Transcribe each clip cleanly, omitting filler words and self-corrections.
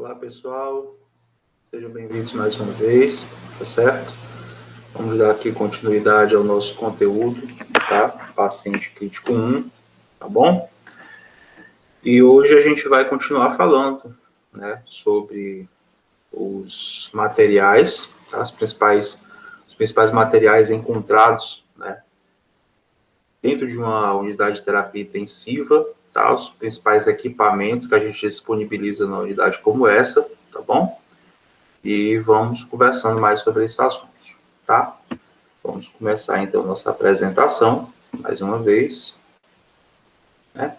Olá, pessoal. Sejam bem-vindos mais uma vez, tá certo? Vamos dar aqui continuidade ao nosso conteúdo, tá? Paciente crítico 1, tá bom? E hoje a gente vai continuar falando, né, sobre os materiais, tá? Os principais materiais encontrados, né, dentro de uma unidade de terapia intensiva, tá? Os principais equipamentos que a gente disponibiliza na unidade como essa, tá bom? E vamos conversando mais sobre esses assuntos, tá? Vamos começar, então, nossa apresentação, mais uma vez, né?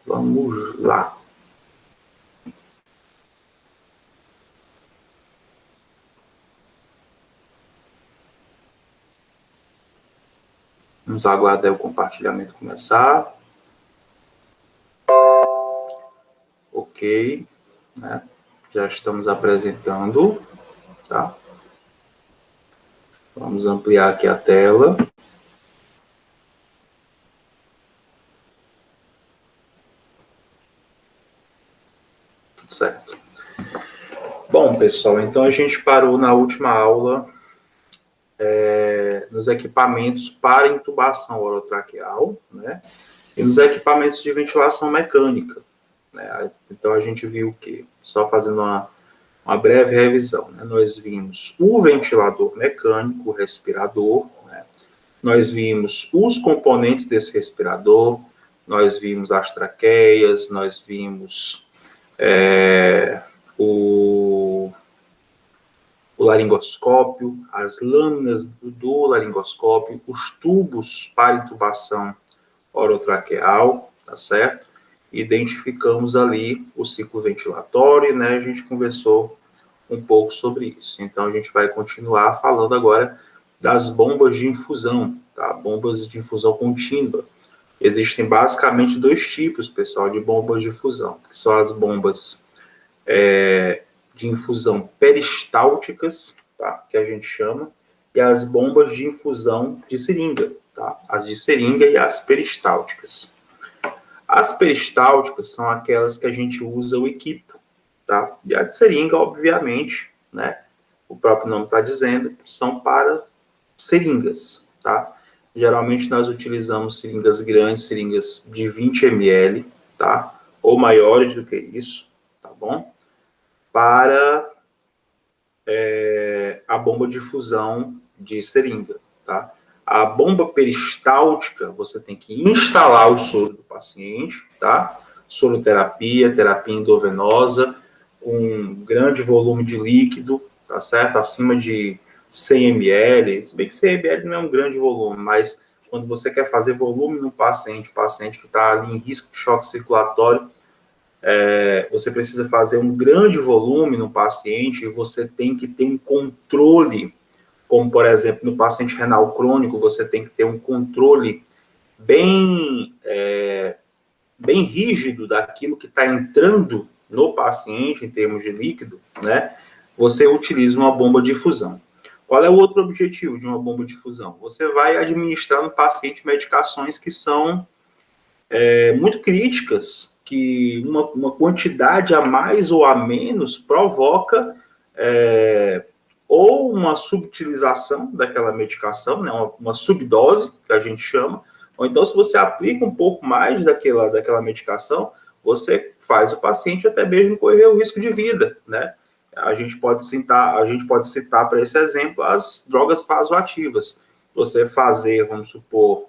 Vamos lá. Vamos aguardar o compartilhamento começar. Ok, né? Já estamos apresentando, tá? Vamos ampliar aqui a tela. Tudo certo. Bom, pessoal, então a gente parou na última aula nos equipamentos para intubação orotraqueal, né? E nos equipamentos de ventilação mecânica, né? Então a gente viu que, só fazendo uma breve revisão, né? Nós vimos o ventilador mecânico, o respirador, né? Nós vimos os componentes desse respirador, nós vimos as traqueias, nós vimos o laringoscópio, as lâminas do laringoscópio, os tubos para intubação orotraqueal, tá certo? Identificamos ali o ciclo ventilatório, né? A gente conversou um pouco sobre isso. Então, a gente vai continuar falando agora das bombas de infusão, tá? Bombas de infusão contínua. Existem basicamente dois tipos, pessoal, de bombas de infusão, que são as bombas de infusão peristálticas, tá? Que a gente chama, e as bombas de infusão de seringa, tá? As de seringa e as peristálticas. As peristálticas são aquelas que a gente usa o equipo, tá? E a de seringa, obviamente, né? O próprio nome está dizendo, são para seringas, tá? Geralmente nós utilizamos seringas grandes, seringas de 20 ml, tá? Ou maiores do que isso, tá bom? Para a bomba de infusão de seringa, tá? A bomba peristáltica, você tem que instalar o soro do paciente, tá? Soroterapia, terapia endovenosa, com grande volume de líquido, tá certo? Acima de 100 ml, se bem que 100 ml não é um grande volume, mas quando você quer fazer volume no paciente que está ali em risco de choque circulatório, você precisa fazer um grande volume no paciente e você tem que ter um controle, como, por exemplo, no paciente renal crônico, você tem que ter um controle bem rígido daquilo que está entrando no paciente em termos de líquido, né? Você utiliza uma bomba de infusão. Qual é o outro objetivo de uma bomba de infusão? Você vai administrar no paciente medicações que são muito críticas, que uma quantidade a mais ou a menos provoca ou uma subutilização daquela medicação, né, uma subdose, que a gente chama, ou então se você aplica um pouco mais daquela medicação, você faz o paciente até mesmo correr o risco de vida, né? A gente pode citar para esse exemplo as drogas vasoativas. Você fazer, vamos supor,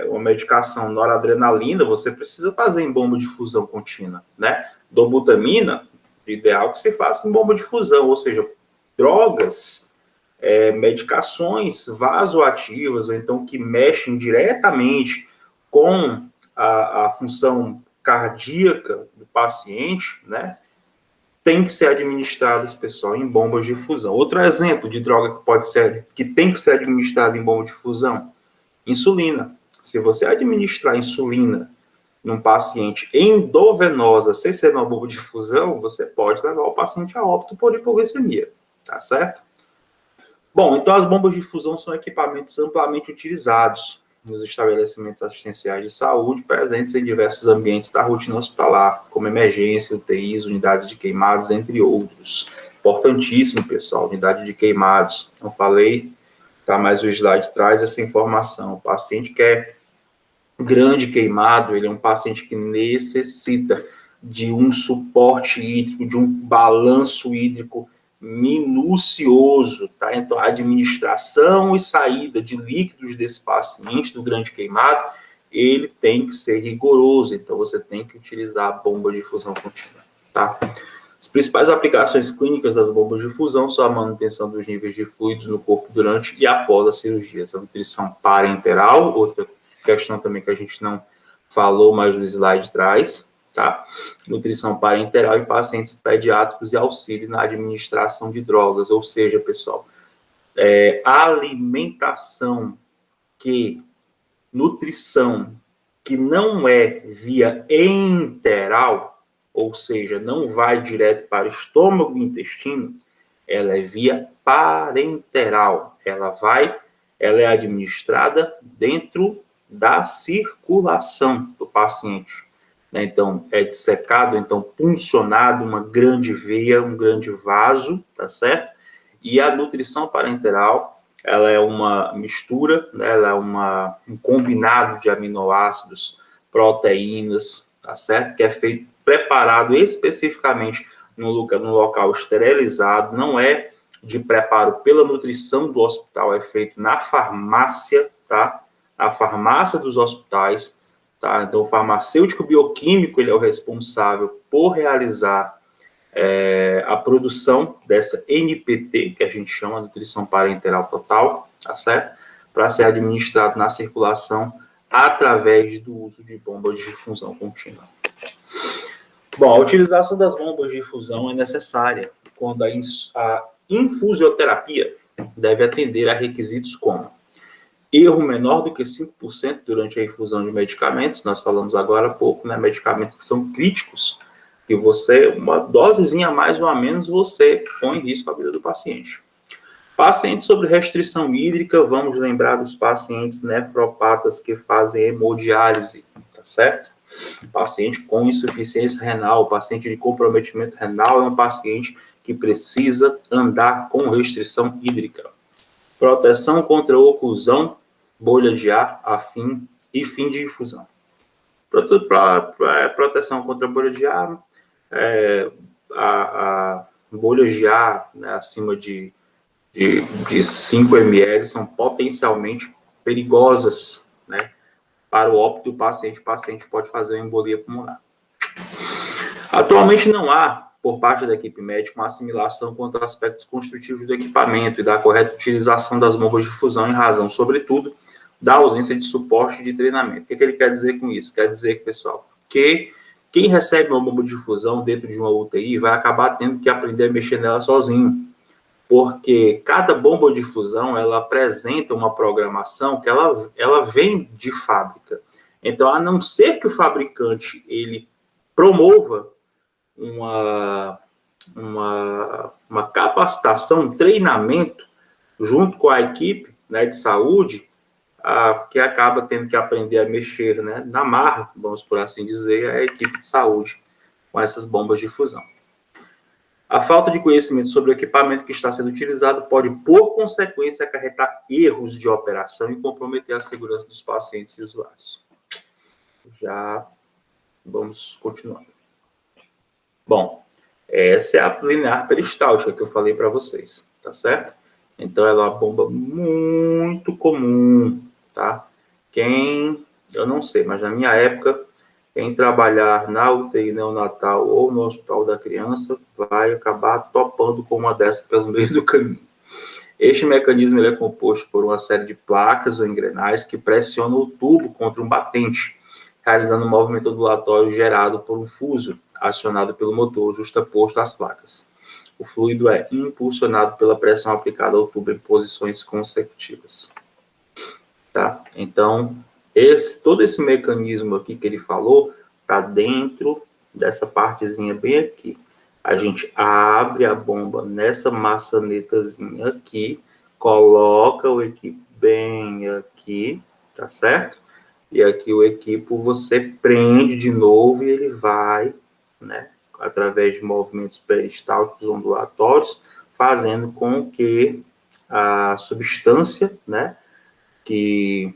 uma medicação noradrenalina, você precisa fazer em bomba de fusão contínua, né? Dobutamina, ideal que se faça em bomba de fusão, ou seja, drogas, medicações vasoativas, ou então que mexem diretamente com a função cardíaca do paciente, né? Tem que ser administradas, pessoal, em bombas de fusão. Outro exemplo de droga que tem que ser administrada em bomba de fusão, insulina. Se você administrar insulina num paciente endovenosa, sem ser uma bomba de fusão, você pode levar o paciente a óbito por hipoglicemia, tá certo? Bom, então as bombas de fusão são equipamentos amplamente utilizados, nos estabelecimentos assistenciais de saúde presentes em diversos ambientes da rotina hospitalar, como emergência, UTIs, unidades de queimados, entre outros. Importantíssimo, pessoal, unidade de queimados. Não falei, tá? Mas o slide traz essa informação. O paciente que é grande queimado, ele é um paciente que necessita de um suporte hídrico, de um balanço hídrico minucioso, tá? Então, a administração e saída de líquidos desse paciente, do grande queimado, ele tem que ser rigoroso, então você tem que utilizar a bomba de infusão contínua, tá? As principais aplicações clínicas das bombas de infusão são a manutenção dos níveis de fluidos no corpo durante e após a cirurgia, a nutrição parenteral, outra questão também que a gente não falou, mas no slide traz, tá? Nutrição parenteral em pacientes pediátricos e auxílio na administração de drogas, ou seja, pessoal, alimentação nutrição que não é via enteral, ou seja, não vai direto para o estômago e intestino, ela é via parenteral, ela é administrada dentro da circulação do paciente. Então, é dissecado, então, puncionado uma grande veia, um grande vaso, tá certo? E a nutrição parenteral, ela é uma mistura, né? Ela é um combinado de aminoácidos, proteínas, tá certo? Que é feito, preparado especificamente no local esterilizado, não é de preparo pela nutrição do hospital, é feito na farmácia, tá? A farmácia dos hospitais, tá? Então, o farmacêutico bioquímico, ele é o responsável por realizar a produção dessa NPT, que a gente chama de nutrição parenteral total, tá certo? Para ser administrado na circulação através do uso de bombas de difusão contínua. Bom, a utilização das bombas de infusão é necessária quando a infusioterapia deve atender a requisitos como erro menor do que 5% durante a infusão de medicamentos, nós falamos agora há pouco, né, medicamentos que são críticos, que uma dosezinha a mais ou a menos, você põe em risco a vida do paciente. Pacientes sobre restrição hídrica, vamos lembrar dos pacientes nefropatas que fazem hemodiálise, tá certo? Paciente com insuficiência renal, paciente de comprometimento renal é um paciente que precisa andar com restrição hídrica. Proteção contra oclusão, bolha de ar, fim de infusão. Proteção contra bolha de ar, a bolhas de ar, né, acima de 5 ml são potencialmente perigosas, né, para o óbito do paciente. O paciente pode fazer uma embolia pulmonar. Atualmente não há, por parte da equipe médica, uma assimilação quanto aos aspectos construtivos do equipamento e da correta utilização das bombas de fusão em razão, sobretudo, da ausência de suporte de treinamento. O que ele quer dizer com isso? Quer dizer, pessoal, que quem recebe uma bomba de fusão dentro de uma UTI vai acabar tendo que aprender a mexer nela sozinho, porque cada bomba de fusão, ela apresenta uma programação que ela vem de fábrica. Então, a não ser que o fabricante ele promova uma capacitação, um treinamento junto com a equipe, né, de saúde, que acaba tendo que aprender a mexer, né, na marra, vamos por assim dizer, a equipe de saúde com essas bombas de fusão. A falta de conhecimento sobre o equipamento que está sendo utilizado pode, por consequência, acarretar erros de operação e comprometer a segurança dos pacientes e usuários. Já vamos continuando. Bom, essa é a linear peristáltica que eu falei para vocês, tá certo? Então, ela é uma bomba muito comum, tá? Eu não sei, mas na minha época, quem trabalhar na UTI neonatal ou no hospital da criança vai acabar topando com uma dessas pelo meio do caminho. Este mecanismo ele é composto por uma série de placas ou engrenagens que pressionam o tubo contra um batente, realizando um movimento ondulatório gerado por um fuso acionado pelo motor justaposto às placas. O fluido é impulsionado pela pressão aplicada ao tubo em posições consecutivas. Tá? Então, todo esse mecanismo aqui que ele falou está dentro dessa partezinha bem aqui. A gente abre a bomba nessa maçanetazinha aqui, coloca o equipe bem aqui, tá certo? E aqui o equipo você prende de novo e ele vai, né, através de movimentos peristálticos ondulatórios, fazendo com que a substância, né, que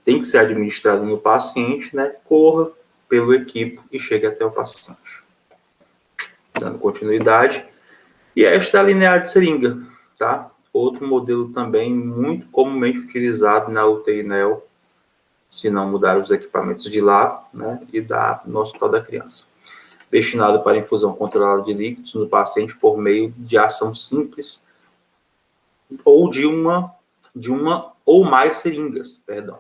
tem que ser administrada no paciente, né, corra pelo equipo e chegue até o paciente. Dando continuidade. E esta é a linear de seringa, tá? Outro modelo também muito comumente utilizado na UTI NEO, se não mudar os equipamentos de lá, né, e no Hospital da Criança. Destinado para infusão controlada de líquidos no paciente por meio de ação simples ou de uma ou mais seringas, perdão,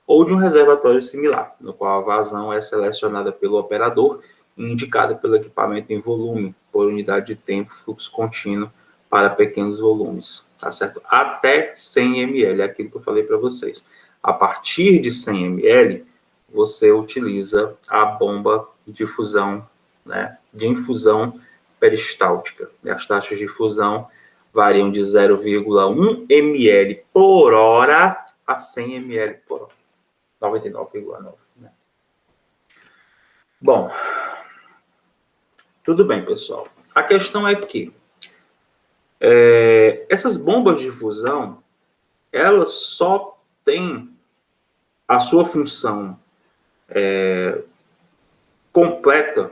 ou de um reservatório similar, no qual a vazão é selecionada pelo operador e indicada pelo equipamento em volume, por unidade de tempo, fluxo contínuo para pequenos volumes, tá certo? Até 100 ml, é aquilo que eu falei para vocês. A partir de 100 ml, você utiliza a bomba de fusão, né, de infusão peristáltica. As taxas de fusão variam de 0,1 ml por hora a 100 ml por hora. 99,9. Né? Bom, tudo bem, pessoal. A questão é que essas bombas de fusão, elas só têm a sua função completa,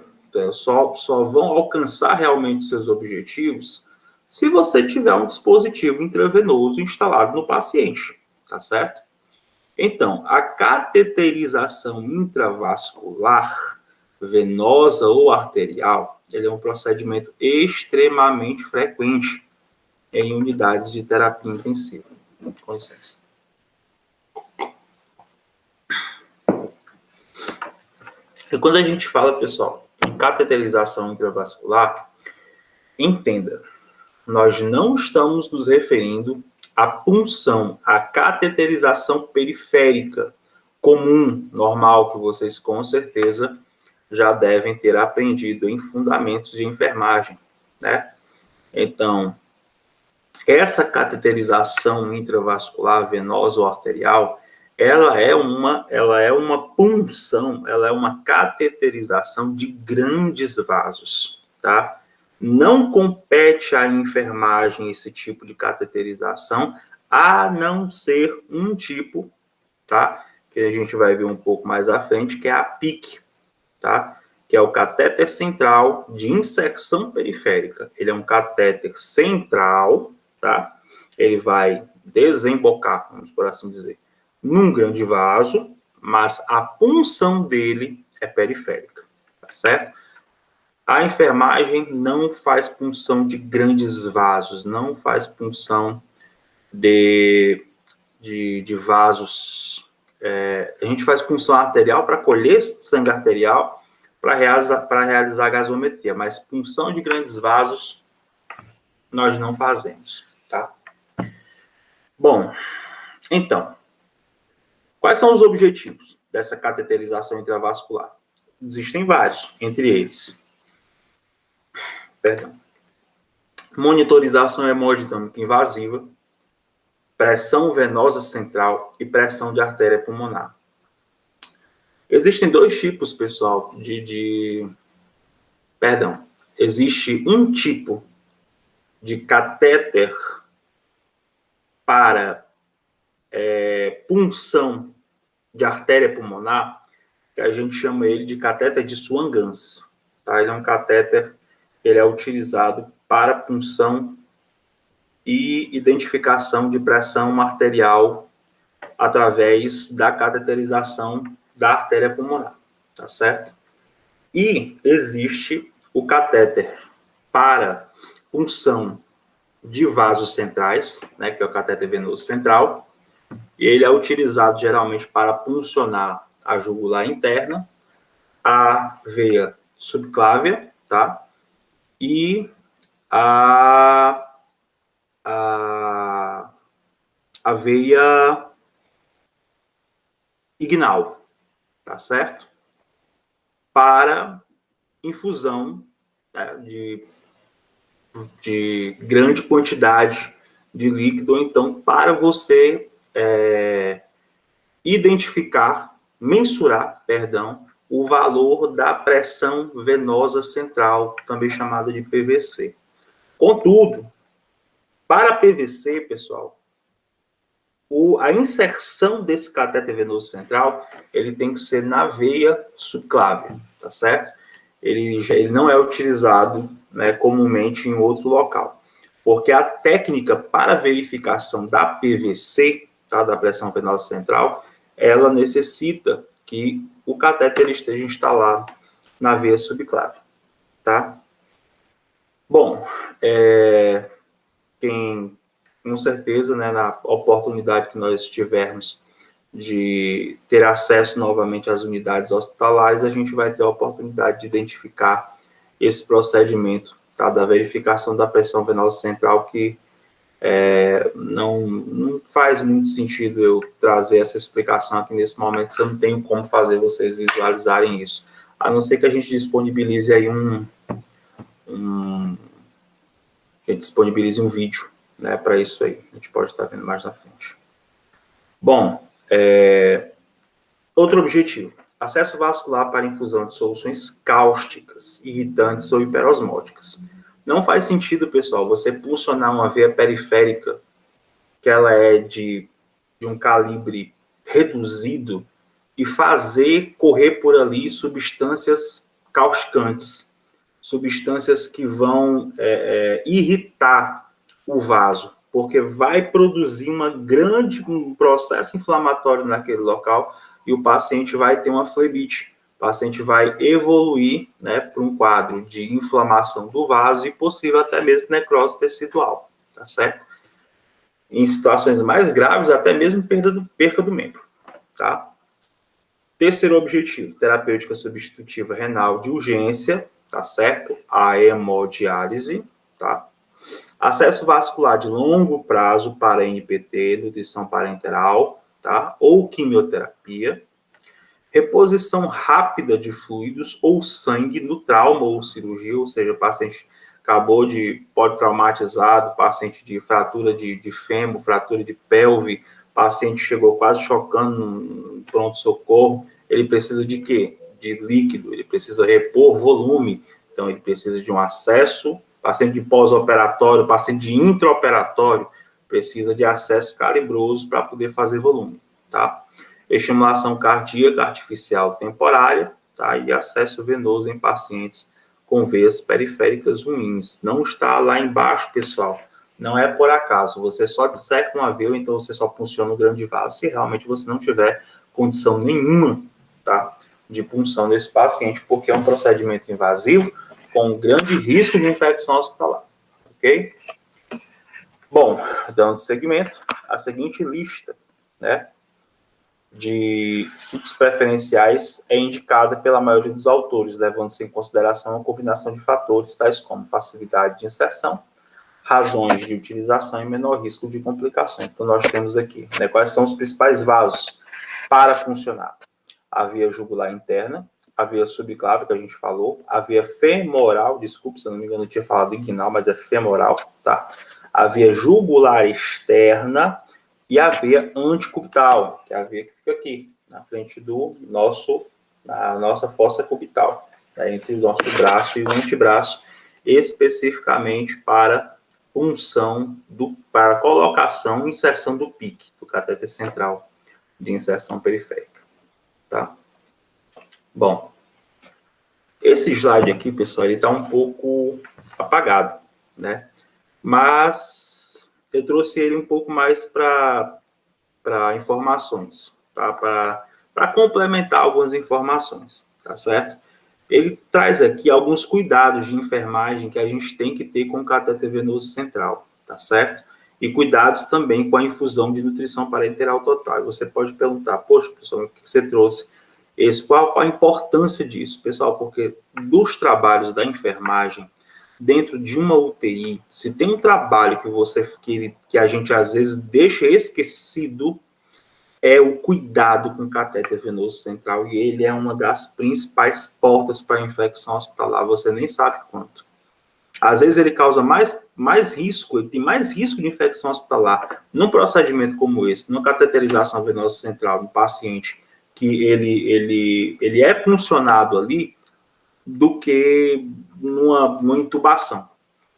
só vão alcançar realmente seus objetivos se você tiver um dispositivo intravenoso instalado no paciente, tá certo? Então, a cateterização intravascular, venosa ou arterial, ele é um procedimento extremamente frequente em unidades de terapia intensiva. Com licença. E quando a gente fala, pessoal, em cateterização intravascular, entenda, nós não estamos nos referindo à punção, à cateterização periférica comum, normal, que vocês com certeza já devem ter aprendido em fundamentos de enfermagem, né? Então, essa cateterização intravascular, venosa ou arterial, ela é uma punção, ela é uma cateterização de grandes vasos, tá? Não compete à enfermagem esse tipo de cateterização, a não ser um tipo, tá? Que a gente vai ver um pouco mais à frente, que é a PIC, tá? Que é o catéter central de inserção periférica. Ele é um catéter central, tá? Ele vai desembocar, vamos por assim dizer, num grande vaso, mas a punção dele é periférica, tá certo? A enfermagem não faz punção de grandes vasos, não faz punção de vasos. A gente faz punção arterial para colher sangue arterial, para realizar gasometria, mas punção de grandes vasos nós não fazemos, tá? Bom, então, quais são os objetivos dessa cateterização intravascular? Existem vários, entre eles, monitorização hemodinâmica invasiva, pressão venosa central e pressão de artéria pulmonar. Existem dois tipos, pessoal, existe um tipo de catéter para punção de artéria pulmonar, que a gente chama ele de catéter de Swan-Ganz. Tá? Ele é um catéter, ele é utilizado para punção e identificação de pressão arterial através da cateterização da artéria pulmonar, tá certo? E existe o catéter para punção de vasos centrais, né, que é o catéter venoso central, e ele é utilizado geralmente para puncionar a jugular interna, a veia subclávia, tá? E a veia ignal, tá certo? Para infusão, né, de grande quantidade de líquido, ou então para você mensurar, perdão, o valor da pressão venosa central, também chamada de PVC. Contudo, para PVC, pessoal, a inserção desse catéter venoso central, ele tem que ser na veia subclávia, tá certo? Ele não é utilizado, né, comumente em outro local, porque a técnica para verificação da PVC, tá, da pressão venosa central, ela necessita que o catéter esteja instalado na veia subclávia, tá? Bom, com certeza, né, na oportunidade que nós tivermos de ter acesso novamente às unidades hospitalares, a gente vai ter a oportunidade de identificar esse procedimento, tá, da verificação da pressão venosa central, que não faz muito sentido eu trazer essa explicação aqui nesse momento, se eu não tenho como fazer vocês visualizarem isso, a não ser que a gente disponibilize aí um vídeo, né, para isso aí. A gente pode estar vendo mais na frente. Bom, outro objetivo: acesso vascular para infusão de soluções cáusticas, irritantes ou hiperosmóticas. Não faz sentido, pessoal, você pulsionar uma veia periférica que ela é de um calibre reduzido e fazer correr por ali substâncias causticantes, substâncias que vão irritar o vaso, porque vai produzir um processo inflamatório naquele local e o paciente vai ter uma flebite. O paciente vai evoluir, né, para um quadro de inflamação do vaso e possível até mesmo necrose tecidual, tá certo? Em situações mais graves, até mesmo perca do membro, tá? Terceiro objetivo: terapêutica substitutiva renal de urgência, tá certo? A hemodiálise, tá? Acesso vascular de longo prazo para NPT, nutrição parenteral, tá? Ou quimioterapia. Reposição rápida de fluidos ou sangue no trauma ou cirurgia, ou seja, o paciente acabou de politraumatizado, paciente de fratura de fêmur, fratura de pelve, paciente chegou quase chocando no pronto-socorro, ele precisa de quê? De líquido, ele precisa repor volume, então ele precisa de um acesso, paciente de pós-operatório, paciente de intraoperatório, precisa de acesso calibroso para poder fazer volume, tá? Estimulação cardíaca artificial temporária, tá? E acesso venoso em pacientes com veias periféricas ruins. Não está lá embaixo, pessoal. Não é por acaso. Você só disseca uma veia, então você só funciona o grande vaso, se realmente você não tiver condição nenhuma, tá, de punção nesse paciente, porque é um procedimento invasivo com grande risco de infecção hospitalar, ok? Bom, dando seguimento, a seguinte lista, né, de ciclos preferenciais é indicada pela maioria dos autores, levando-se em consideração a combinação de fatores tais como facilidade de inserção, razões de utilização e menor risco de complicações. Então, nós temos aqui, né, quais são os principais vasos para funcionar: a via jugular interna, a via subclávia, que a gente falou, a via femoral, desculpe, se eu não me engano, eu tinha falado inguinal, mas é femoral, tá? A via jugular externa e a veia antecubital, que é a veia que fica aqui, na frente na nossa fossa cubital, tá? Entre o nosso braço e o antebraço, especificamente para punção, para colocação e inserção do PIC, do catéter central de inserção periférica, tá? Bom, esse slide aqui, pessoal, ele está um pouco apagado, né? Mas eu trouxe ele um pouco mais para informações, tá? Para complementar algumas informações, tá certo? Ele traz aqui alguns cuidados de enfermagem que a gente tem que ter com o catéter venoso central, tá certo? E cuidados também com a infusão de nutrição parenteral total. E você pode perguntar: poxa, pessoal, o que você trouxe? Qual a importância disso, pessoal? Porque dos trabalhos da enfermagem, dentro de uma UTI, se tem um trabalho que a gente às vezes deixa esquecido, é o cuidado com o catéter venoso central, e ele é uma das principais portas para a infecção hospitalar, você nem sabe quanto. Às vezes ele causa mais mais risco, ele tem mais risco de infecção hospitalar num procedimento como esse, numa cateterização venosa central, um paciente que ele é puncionado ali, do que numa intubação.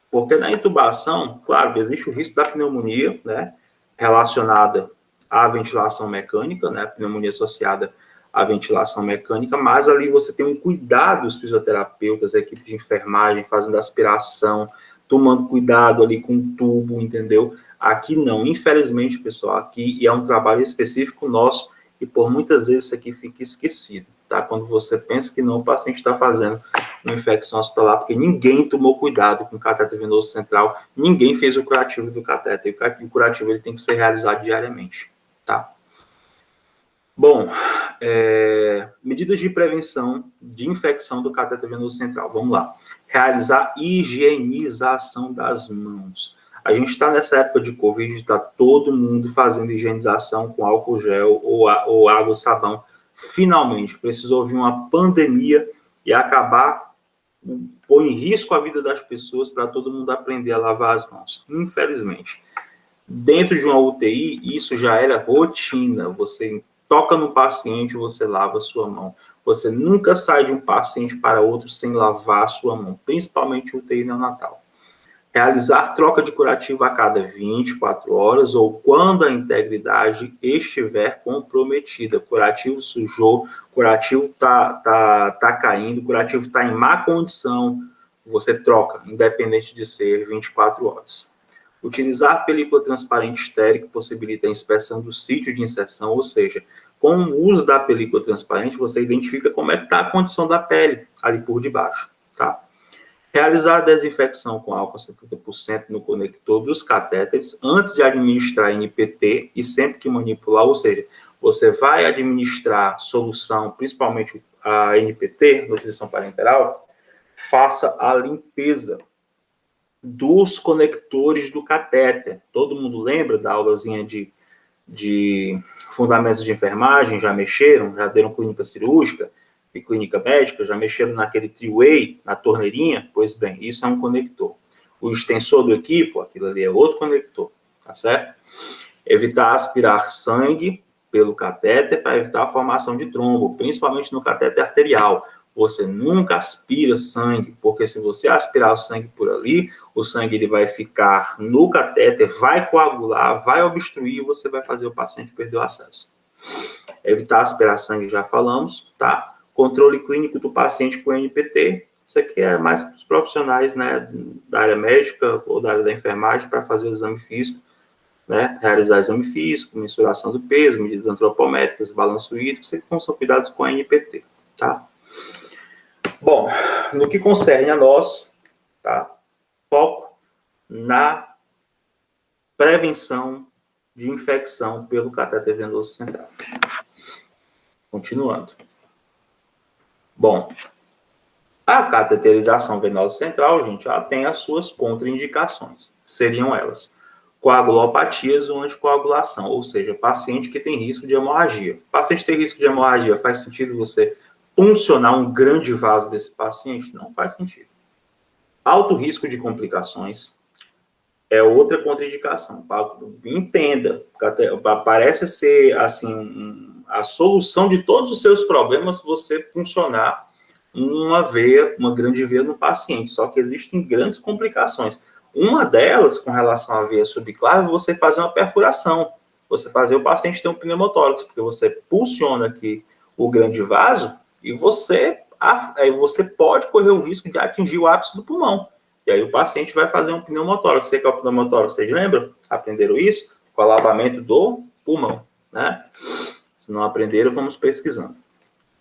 Porque na intubação, claro, existe o risco da pneumonia, né, relacionada à ventilação mecânica, né, pneumonia associada à ventilação mecânica, mas ali você tem um cuidado, os fisioterapeutas, a equipe de enfermagem fazendo aspiração, tomando cuidado ali com o tubo, entendeu? Aqui não, infelizmente, pessoal, aqui é um trabalho específico nosso e por muitas vezes isso aqui fica esquecido, tá? Quando você pensa que não, o paciente está fazendo uma infecção hospitalar, porque ninguém tomou cuidado com o catéter venoso central, ninguém fez o curativo do catéter, e o curativo ele tem que ser realizado diariamente, tá? Bom, medidas de prevenção de infecção do catéter venoso central, vamos lá. Realizar higienização das mãos. A gente está nessa época de Covid, está todo mundo fazendo higienização com álcool gel ou água e sabão. Finalmente, precisou vir uma pandemia e acabar, pôr em risco a vida das pessoas para todo mundo aprender a lavar as mãos. Infelizmente. Dentro de uma UTI, isso já era rotina. Você toca no paciente, você lava a sua mão. Você nunca sai de um paciente para outro sem lavar a sua mão, principalmente UTI neonatal. Realizar troca de curativo a cada 24 horas ou quando a integridade estiver comprometida. Curativo sujou, curativo tá caindo, curativo está em má condição, você troca, independente de ser 24 horas. Utilizar película transparente estérica possibilita a inspeção do sítio de inserção, ou seja, com o uso da película transparente, você identifica como é que está a condição da pele ali por debaixo, tá? Realizar a desinfecção com álcool a 70% no conector dos catéteres antes de administrar NPT e sempre que manipular, ou seja, você vai administrar solução, principalmente a NPT, nutrição parenteral, faça a limpeza dos conectores do catéter. Todo mundo lembra da aulazinha de fundamentos de enfermagem? Já mexeram? Já deram clínica cirúrgica e clínica médica? Já mexeram naquele three-way, na torneirinha? Pois bem, isso é um conector. O extensor do equipo, aquilo ali é outro conector, tá certo? Evitar aspirar sangue pelo catéter para evitar a formação de trombo, principalmente no catéter arterial. Você nunca aspira sangue, porque se você aspirar o sangue por ali, o sangue ele vai ficar no catéter, vai coagular, vai obstruir e você vai fazer o paciente perder o acesso. Evitar aspirar sangue, já falamos, tá? Controle clínico do paciente com NPT. Isso aqui é mais para os profissionais, né, da área médica ou da área da enfermagem para fazer o exame físico, né? Realizar exame físico, mensuração do peso, medidas antropométricas, balanço hídrico, isso aqui são cuidados com a NPT, tá? Bom, no que concerne a nós, tá? Foco na prevenção de infecção pelo catéter venoso central. Continuando. Bom, a cateterização venosa central, gente, ela tem as suas contraindicações. Seriam elas: coagulopatias ou anticoagulação, ou seja, paciente que tem risco de hemorragia. Paciente que tem risco de hemorragia, faz sentido você puncionar um grande vaso desse paciente? Não faz sentido. Alto risco de complicações é outra contraindicação. Entenda, parece ser assim a solução de todos os seus problemas você puncionar uma grande veia no paciente, só que existem grandes complicações. Uma delas, com relação à veia subclave, você fazer uma perfuração, você fazer o paciente ter um pneumotórax, porque você pulsiona aqui o grande vaso e você pode correr o risco de atingir o ápice do pulmão. E aí o paciente vai fazer um pneumotórax. Você que é o pneumotórax, vocês lembram? Aprenderam isso? Com o alabamento do pulmão, né? Se não aprenderam, vamos pesquisando.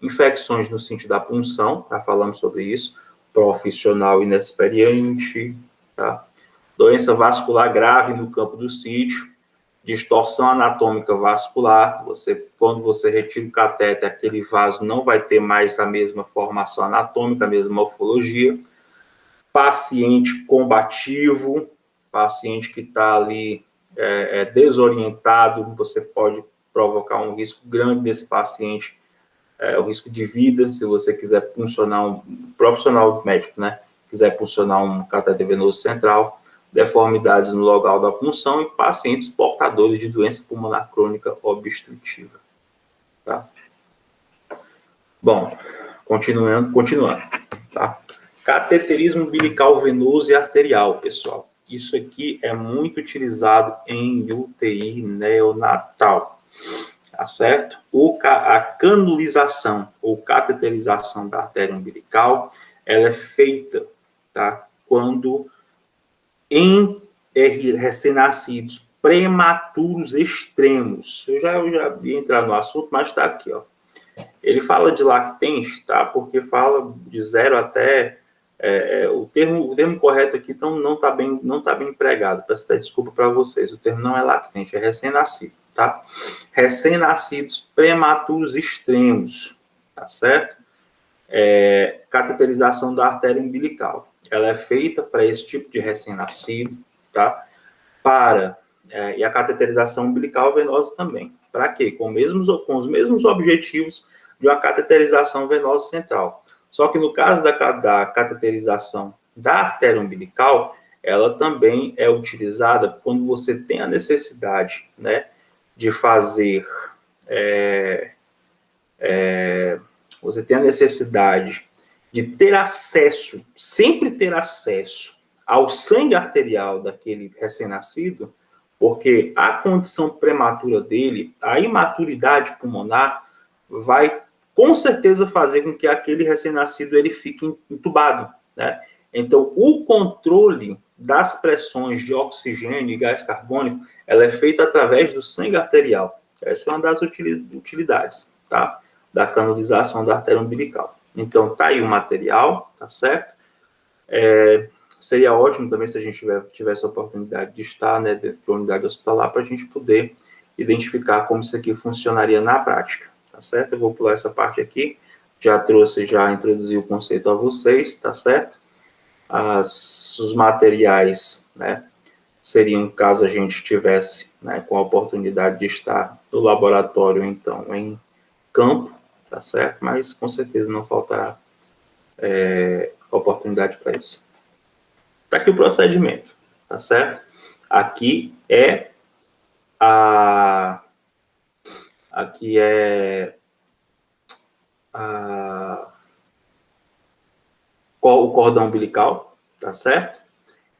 Infecções no sentido da punção, tá falando sobre isso. Profissional inexperiente, tá? Doença vascular grave no campo do sítio. Distorção anatômica vascular. Quando você retira o catéter, aquele vaso não vai ter mais a mesma formação anatômica, a mesma morfologia. Paciente combativo, paciente que está ali desorientado, você pode provocar um risco grande desse paciente, o risco de vida, se você quiser puncionar um profissional médico, né? Quiser puncionar um catéter venoso central. deformidades no local da punção e pacientes portadores de doença pulmonar crônica obstrutiva. Tá? Bom, continuando, tá? Cateterismo umbilical venoso e arterial, pessoal. Isso aqui é muito utilizado em UTI neonatal, tá certo? A canulização ou cateterização da artéria umbilical, ela é feita, tá? Quando em recém-nascidos prematuros extremos. Eu já ia entrar no assunto, mas está aqui, ó. Ele fala de lactente, tá? Porque fala de 0 até... o termo correto aqui então, não está bem empregado. Peço até desculpa para vocês. O termo não é lactente, é recém-nascido, tá? Recém-nascidos prematuros extremos, tá certo? Cateterização da artéria umbilical. Ela é feita para esse tipo de recém-nascido, tá? E a cateterização umbilical venosa também. Para quê? Com os mesmos objetivos de uma cateterização venosa central. Só que no caso da cateterização da artéria umbilical, ela também é utilizada quando você tem a necessidade, né, de fazer... você tem a necessidade de ter acesso, sempre ter acesso ao sangue arterial daquele recém-nascido, porque a condição prematura dele, a imaturidade pulmonar, vai com certeza fazer com que aquele recém-nascido ele fique entubado, né? Então, o controle das pressões de oxigênio e gás carbônico, ela é feita através do sangue arterial. Essa é uma das utilidades, tá? Da canulização da artéria umbilical. Então, tá aí o material, tá certo? Seria ótimo também se a gente tivesse a oportunidade de estar, né, dentro de uma unidade hospitalar para a gente poder identificar como isso aqui funcionaria na prática, tá certo? Eu vou pular essa parte aqui, já introduzi o conceito a vocês, tá certo? Os materiais, né, seriam caso a gente tivesse, né, com a oportunidade de estar no laboratório, então, em campo, tá certo? Mas com certeza não faltará oportunidade para isso. Tá aqui o procedimento, tá certo? Aqui é o cordão umbilical, tá certo?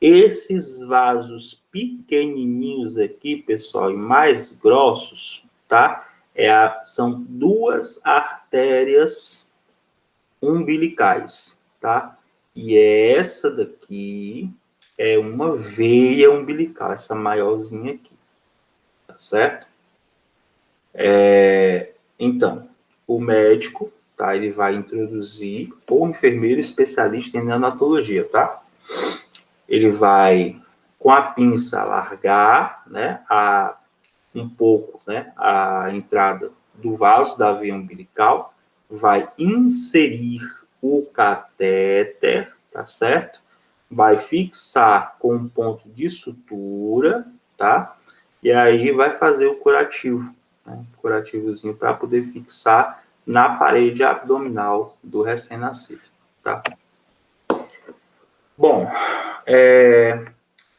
Esses vasos pequenininhos aqui, pessoal, e mais grossos, tá? São duas artérias umbilicais, tá? E essa daqui é uma veia umbilical, essa maiorzinha aqui, tá certo? Então, o médico, tá? Ele vai introduzir, ou o enfermeiro especialista em neonatologia, tá? Ele vai, com a pinça, largar, né, um pouco, né, a entrada do vaso da veia umbilical, vai inserir o catéter, tá certo? Vai fixar com um ponto de sutura, tá? E aí vai fazer o curativo, né? Curativozinho para poder fixar na parede abdominal do recém-nascido, tá? Bom,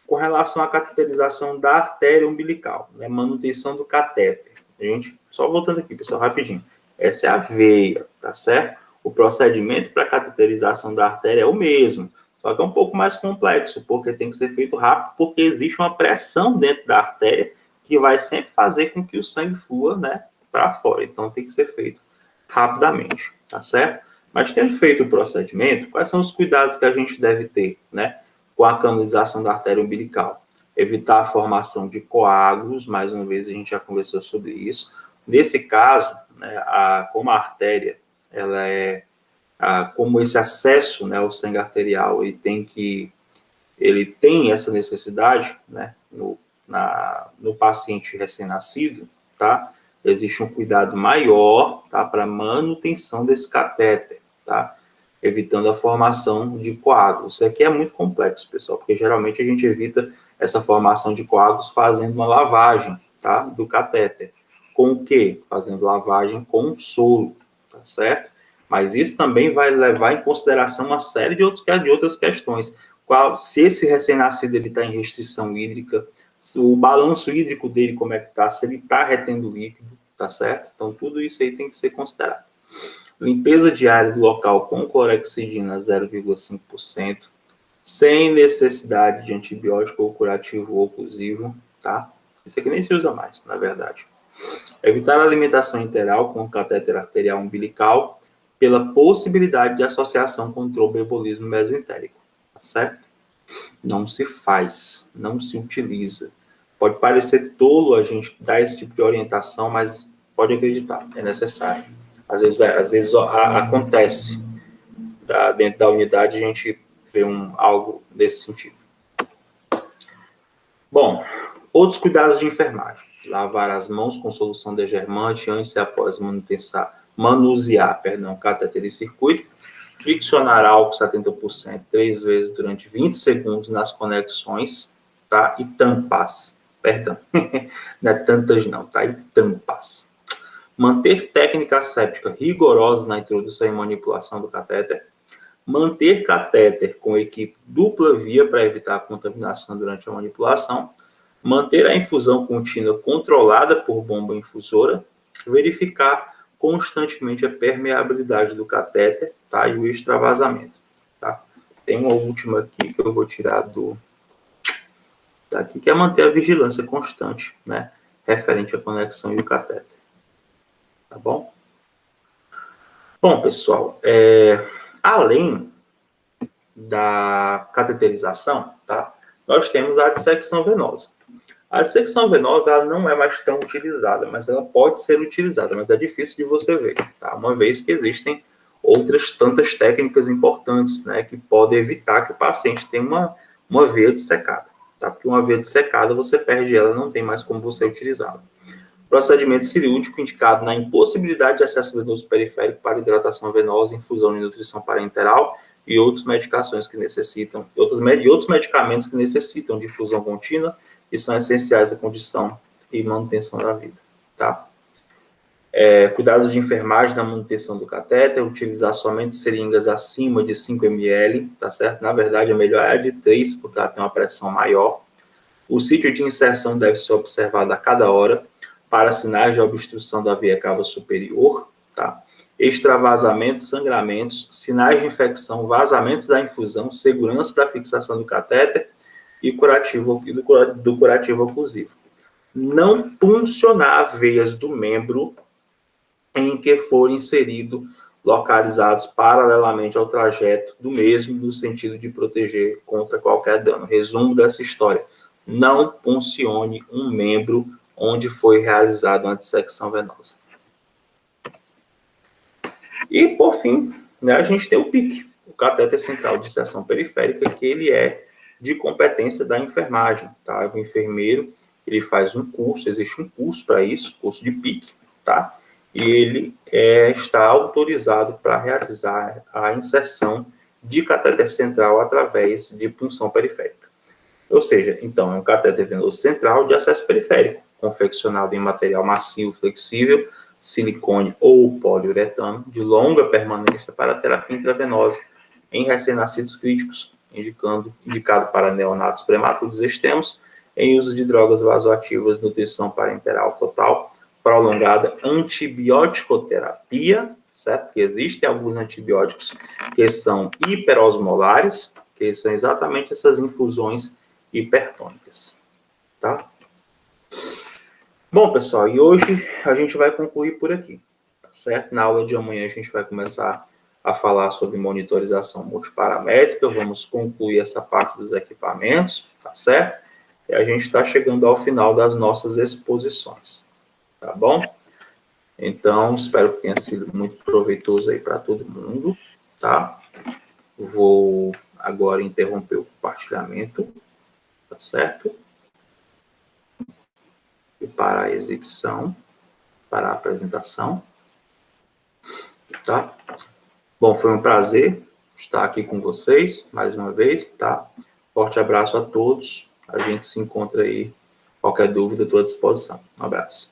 com relação à cateterização da artéria umbilical, né, manutenção do catéter. Gente, só voltando aqui, pessoal, rapidinho. Essa é a veia, tá certo? O procedimento para cateterização da artéria é o mesmo, só que é um pouco mais complexo, porque tem que ser feito rápido, porque existe uma pressão dentro da artéria que vai sempre fazer com que o sangue flua, né, para fora. Então, tem que ser feito rapidamente, tá certo? Mas tendo feito o procedimento, quais são os cuidados que a gente deve ter, né, com a canalização da artéria umbilical? Evitar a formação de coágulos, mais uma vez a gente já conversou sobre isso. Nesse caso, né, como a artéria, ela como esse acesso, né, ao sangue arterial, ele tem essa necessidade, né, no paciente recém-nascido, tá? Existe um cuidado maior, tá, para manutenção desse catéter, tá? Evitando a formação de coágulos. Isso aqui é muito complexo, pessoal, porque geralmente a gente evita essa formação de coágulos fazendo uma lavagem, tá, do catéter. Com o quê? Fazendo lavagem com soro, tá certo? Mas isso também vai levar em consideração uma série de outras questões, se esse recém-nascido ele está em restrição hídrica, se o balanço hídrico dele como é que está, se ele está retendo líquido, tá certo? Então, tudo isso aí tem que ser considerado. Limpeza diária do local com clorexidina 0,5%, sem necessidade de antibiótico ou curativo oclusivo, tá? Isso aqui nem se usa mais, na verdade. Evitar a alimentação enteral com catéter arterial umbilical pela possibilidade de associação com tromboembolismo mesentérico, tá certo? Não se faz, não se utiliza. Pode parecer tolo a gente dar esse tipo de orientação, mas pode acreditar, é necessário. Às vezes acontece dentro da unidade, a gente vê algo nesse sentido. Bom, outros cuidados de enfermagem. Lavar as mãos com solução degermante antes e após manusear, catéter e circuito. Friccionar álcool 70% 3 vezes durante 20 segundos nas conexões, tá? E tampas. Perdão, não é tantas não, tá? E tampas. Manter técnica asséptica rigorosa na introdução e manipulação do catéter. Manter catéter com equipe dupla via para evitar a contaminação durante a manipulação. Manter a infusão contínua controlada por bomba infusora. Verificar constantemente a permeabilidade do catéter, tá? E o extravasamento, tá? Tem uma última aqui que eu vou tirar daqui, que é manter a vigilância constante, né? Referente à conexão e o catéter. Tá bom? Bom, pessoal, além da cateterização, tá? Nós temos a dissecção venosa. A dissecção venosa ela não é mais tão utilizada, mas ela pode ser utilizada, mas é difícil de você ver, tá? Uma vez que existem outras tantas técnicas importantes, né, que podem evitar que o paciente tenha uma veia dissecada, tá? Porque uma veia dissecada, você perde ela, não tem mais como você utilizá-la. Procedimento cirúrgico indicado na impossibilidade de acesso venoso periférico para hidratação venosa, infusão e nutrição parenteral e outras medicações que necessitam, outros medicamentos que necessitam de infusão contínua e são essenciais à condição e manutenção da vida, tá? Cuidados de enfermagem na manutenção do catéter, utilizar somente seringas acima de 5 ml, tá certo? Na verdade, a melhor é a de 3, porque ela tem uma pressão maior. O sítio de inserção deve ser observado a cada hora para sinais de obstrução da veia cava superior, tá? Extravasamentos, sangramentos, sinais de infecção, vazamentos da infusão, segurança da fixação do catéter e do curativo oclusivo. Não puncionar veias do membro em que for inserido, localizados paralelamente ao trajeto do mesmo, no sentido de proteger contra qualquer dano. Resumo dessa história: não puncione um membro onde foi realizada uma dissecção venosa. E, por fim, né, a gente tem o PIC, o catéter central de inserção periférica, que ele é de competência da enfermagem, tá? O enfermeiro, ele faz um curso, existe um curso para isso, curso de PIC, tá? E ele está autorizado para realizar a inserção de catéter central através de punção periférica. Ou seja, então, é um catéter venoso central de acesso periférico, confeccionado em material macio, flexível, silicone ou poliuretano, de longa permanência para terapia intravenosa em recém-nascidos críticos, indicado para neonatos prematuros extremos, em uso de drogas vasoativas, nutrição parenteral total, prolongada, antibiótico-terapia, certo? Que existem alguns antibióticos que são hiperosmolares, que são exatamente essas infusões hipertônicas, tá? Bom, pessoal, e hoje a gente vai concluir por aqui, tá certo? Na aula de amanhã a gente vai começar a falar sobre monitorização multiparamétrica, vamos concluir essa parte dos equipamentos, tá certo? E a gente está chegando ao final das nossas exposições, tá bom? Então, espero que tenha sido muito proveitoso aí para todo mundo, tá? Vou agora interromper o compartilhamento, tá certo? E para a exibição, para a apresentação, tá? Bom, foi um prazer estar aqui com vocês, mais uma vez, tá? Forte abraço a todos, a gente se encontra aí, qualquer dúvida, estou à disposição. Um abraço.